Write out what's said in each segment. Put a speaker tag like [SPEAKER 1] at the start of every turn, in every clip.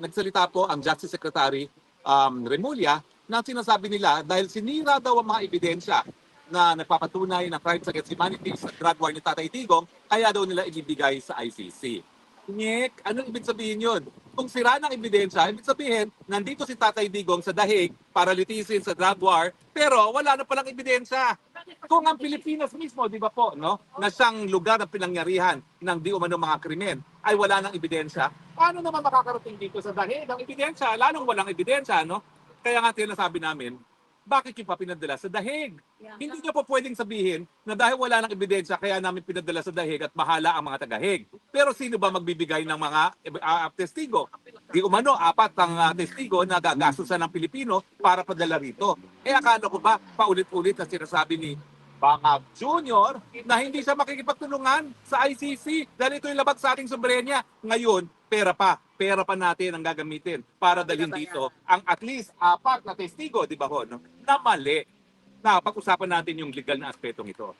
[SPEAKER 1] nagsalita po ang Justice Secretary Remulla na sinasabi nila dahil sinira daw ang mga ebidensya na nagpapatunay na crimes against humanity sa drug war ni Tatay Digong, kaya daw nila ibibigay sa ICC. Nyek, anong ibig sabihin yun? Kung sira ng ebidensya, ibig sabihin, nandito si Tatay Digong sa dahig para litisin sa drug war, pero wala na palang ebidensya. Kung ang Pilipinas mismo, di ba po, no, na siyang lugar ng pinangyarihan ng di umano mga krimen, ay wala ng ebidensya, paano naman makakarating dito sa dahig ang ebidensya? Lalong walang ebidensya, no? Kaya nga sinasabi namin, bakit yung pa pinadala sa dahig? Hindi niyo po pwedeng sabihin na dahil wala ng ebidensya kaya namin pinadala sa dahig at bahala ang mga tagahig. Pero sino ba magbibigay ng mga testigo? Di umano, apat ang testigo na gagastusan ng Pilipino para padala rito. Akala ko ba paulit-ulit na sinasabi ni Bangag Jr. na hindi siya makikipagtulungan sa ICC dahil ito'y labag sa ating soberenya. Ngayon, pera pa natin ang gagamitin para dalhin dito ang at least apat na testigo, di ba ho, no? Na mali. Na pag-usapan natin yung legal na aspetong ito.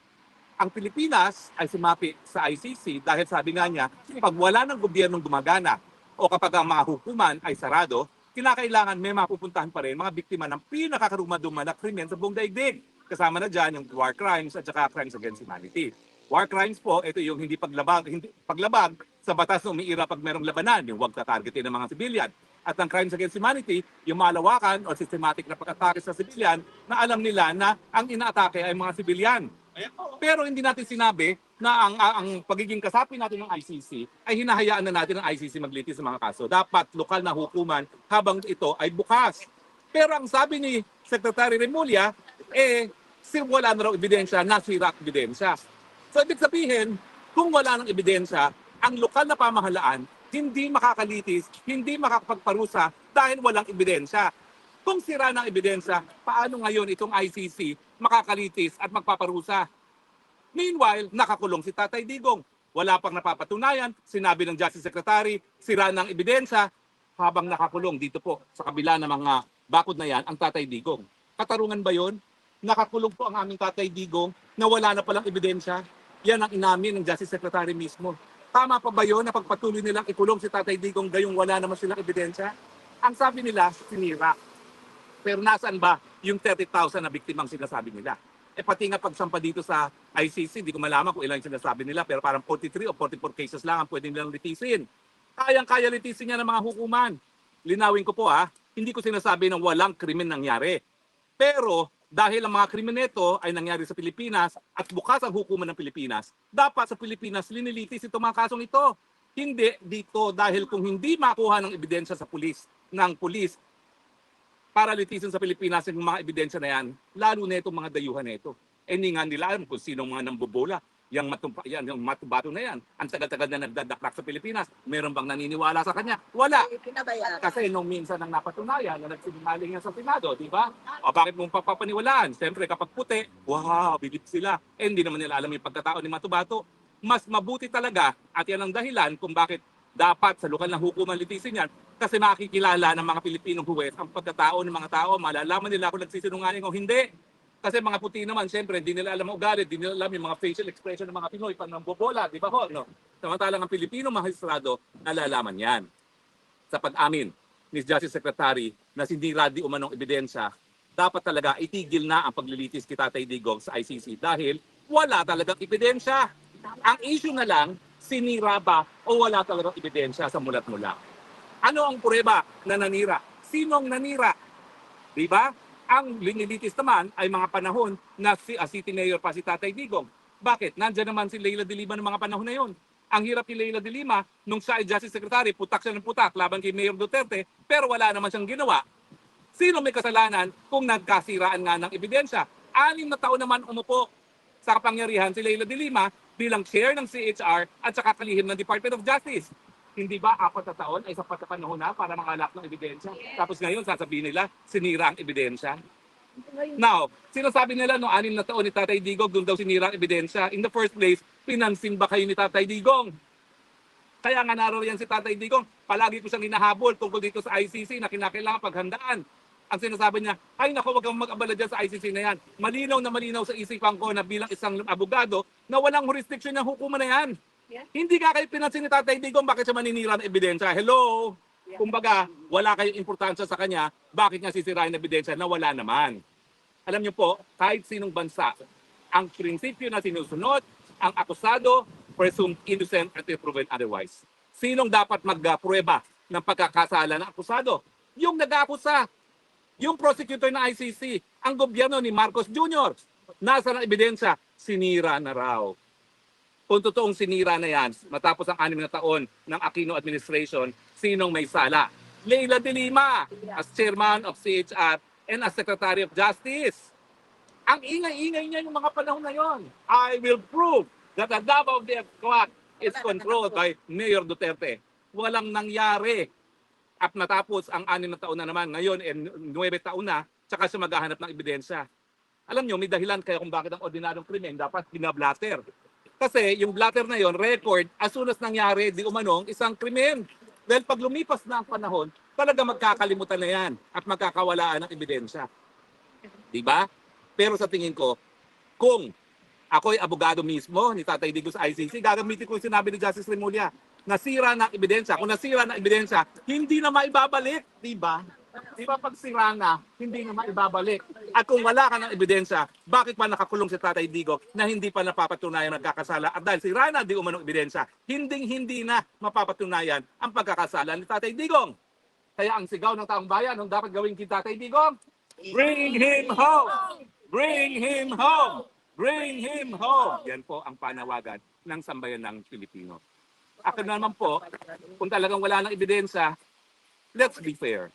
[SPEAKER 1] Ang Pilipinas ay sumapi sa ICC dahil sabi nga niya, pag wala ng gobyernong gumagana o kapag ang mga hukuman ay sarado, kinakailangan may mapupuntahan pa rin mga biktima ng pinakakaruma-duma na krimen sa buong daigdig. Kasama na dyan yung war crimes at saka crimes against humanity. War crimes po, ito yung hindi paglabag sa batas na umiira pag merong labanan, yung huwag tatargetin ng mga civilian. At ang crimes against humanity, yung malawakan o systematic na pag-atake sa civilian na alam nila na ang inaatake ay mga civilian. Pero hindi natin sinabi na ang pagiging kasapi natin ng ICC ay hinahayaan na natin ng ICC maglitis sa mga kaso. Dapat lokal na hukuman habang ito ay bukas. Pero ang sabi ni Secretary Remulla, wala na raw ebidensya, nasira ang ebidensya. So ibig sabihin, kung wala ng ebidensya, ang lokal na pamahalaan hindi makakalitis, hindi makakapagparusa dahil walang ebidensya. Kung sira ng ebidensya, paano ngayon itong ICC makakalitis at magpaparusa? Meanwhile, nakakulong si Tatay Digong. Wala pang napapatunayan, sinabi ng Justice Secretary, sira ng ebidensya, habang nakakulong dito po sa kabila ng mga bakod na yan, ang Tatay Digong. Katarungan ba yon? Nakakulong po ang aming Tatay Digong na wala na palang ebidensya. Yan ang inamin ng Justice Secretary mismo. Tama pa ba yun na pagpatuloy nilang ikulong si Tatay Digong gayong wala naman silang ebidensya? Ang sabi nila, sinira. Pero nasaan ba yung 30,000 na biktimang sinasabi nila? Pati nga pagsampa dito sa ICC, hindi ko malaman kung ilan yung sinasabi nila, pero parang 43 o 44 cases lang ang pwede nilang litisin. Kayang-kaya litisin niya ng mga hukuman. Linawin ko po hindi ko sinasabi na walang krimen nangyari. Pero dahil ang mga krimen nito ay nangyari sa Pilipinas at bukas ang hukuman ng Pilipinas, dapat sa Pilipinas linilitis itong mga kasong ito. Hindi dito dahil kung hindi makuha ng ebidensya sa pulis, para litisin sa Pilipinas yung mga ebidensya na yan, lalo na itong mga dayuhan na ito. Hindi nga nila alam kung sino mga nambobola. Yung matubato na yan. Ang tagal-tagal na nagdadakdak sa Pilipinas. Meron bang naniniwala sa kanya? Wala. Kasi nung minsan ang napatunayan na nagsinungaling yan sa Senado, di ba? O bakit mong papapaniwalaan? Siyempre kapag puti, wow, bilib sila. Hindi naman nila alam yung pagkatao ni Matubato. Mas mabuti talaga at yan ang dahilan kung bakit dapat sa lokal na hukuman litisin yan kasi makikilala ng mga Pilipinong huwes ang pagkatao ng mga tao. Malalaman nila kung nagsisinungaling o hindi. Kasi mga puti naman, siyempre, hindi nila alam ang ugali, hindi nila alam yung mga facial expression ng mga Pinoy pag nambobola, di ba ho? No? Samantalang ang Pilipino magistrado, nalalaman yan. Sa pag-amin ni Justice Secretary na sinira di umanong ebidensya, dapat talaga itigil na ang paglilitis kay Tatay Digong sa ICC dahil wala talagang ebidensya. Ang issue na lang, sinira ba o wala talagang ebidensya sa mulat-mula. Ano ang prueba na nanira? Sinong nanira? Di ba? Ang linilitis naman ay mga panahon na city mayor pa si Tatay Digong. Bakit? Nandiyan naman si Leila de Lima ng mga panahon na yon. Ang hirap ni Leila de Lima, nung siya ay Justice Secretary, putak siya ng putak laban kay Mayor Duterte, pero wala naman siyang ginawa. Sino may kasalanan kung nagkasiraan nga ng ebidensya? 6 na taon naman umupo sa kapangyarihan si Leila de Lima bilang chair ng CHR at saka kalihim ng Department of Justice. Hindi ba 4 na taon ay sapat na panahon na para mangalap ng ebidensya? Tapos ngayon sasabihin nila, sinira ang ebidensya. Now, sinasabi nila noong 6 na taon ni Tatay Digong, doon daw sinira ang ebidensya. In the first place, pinansin ba kayo ni Tatay Digong? Kaya nga naroon si Tatay Digong, palagi ko siyang hinahabol tungkol dito sa ICC na kinakailangan paghandaan. Ang sinasabi niya, ay naku, wag kang mag-abala dyan sa ICC na yan. Malinaw na malinaw sa isipan ko na bilang isang abogado na walang jurisdiction ng hukuman na yan. Yeah. Hindi ka kayo pinansin ni Tatay Digong, bakit siya maninira ng ebidensya? Hello? Kumbaga, wala kayong importansya sa kanya, bakit niya sisirain ang ebidensya na wala naman? Alam niyo po, kahit sinong bansa, ang prinsipyo na sinusunod, ang akusado, presumed innocent until proven otherwise. Sinong dapat magpruweba ng pagkakasala ng akusado? Yung nag-aakusa, yung prosecutor ng ICC, ang gobyerno ni Marcos Jr. Nasa ng ebidensya, sinira na raw. Kung totoong sinira na yan, matapos ang 6 na taon ng Aquino administration, sinong may sala? Leila de Lima, as chairman of CHR and as Secretary of Justice. Ang ingay-ingay niya yung mga panahon na yon. I will prove that the Davao of the Squad is controlled by Mayor Duterte. Walang nangyari. At matapos ang 6 na taon na naman, ngayon 9 taon na, tsaka siya maghahanap ng ebidensya. Alam nyo, may dahilan kaya kung bakit ang ordinaryong krimen dapat binablatter. Kasi yung blatter na yon, record, as soon as nangyari, di umanong isang krimen. Dahil pag lumipas na ang panahon, talaga magkakalimutan na yan at magkakawalaan ng ebidensya. Di ba? Pero sa tingin ko, kung ako'y abogado mismo ni Tatay Digos sa ICC, gagamitin ko yung sinabi ni Justice Remulla, nasira ng ebidensya. Kung nasira ng ebidensya, hindi na maibabalik. Di ba? Di ba pag sira na, hindi na maibabalik. At kung wala ka ng ebidensya, bakit pa nakakulong si Tatay Digong na hindi pa napapatunayan nagkakasala? At dahil sira na di umanong ebidensya, hindi na mapapatunayan ang pagkakasala ni Tatay Digong. Kaya ang sigaw ng taong bayan, anong dapat gawin kay Tatay Digong? Bring him home! Bring him home! Bring him home! Yan po ang panawagan ng sambayan ng Pilipino. Ako naman po, kung talagang wala ng ebidensya, let's be fair.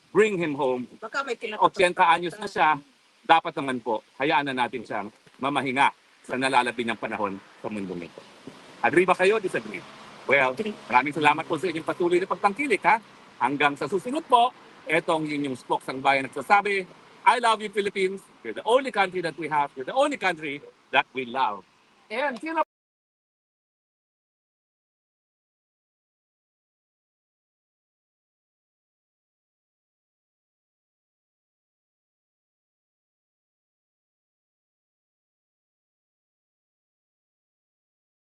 [SPEAKER 1] Bring him home. 80 anyos na siya, dapat naman po, hayaan na natin siyang mamahinga sa nalalabi ng panahon sa mundong ito. Agree ba kayo? Disagree? Well, maraming salamat po sa inyong patuloy na pagtangkilik, ha? Hanggang sa susunod po, etong inyong Spokesang Bayan nagsasabi, I love you, Philippines. You're the only country that we have. You're the only country that we love. And sino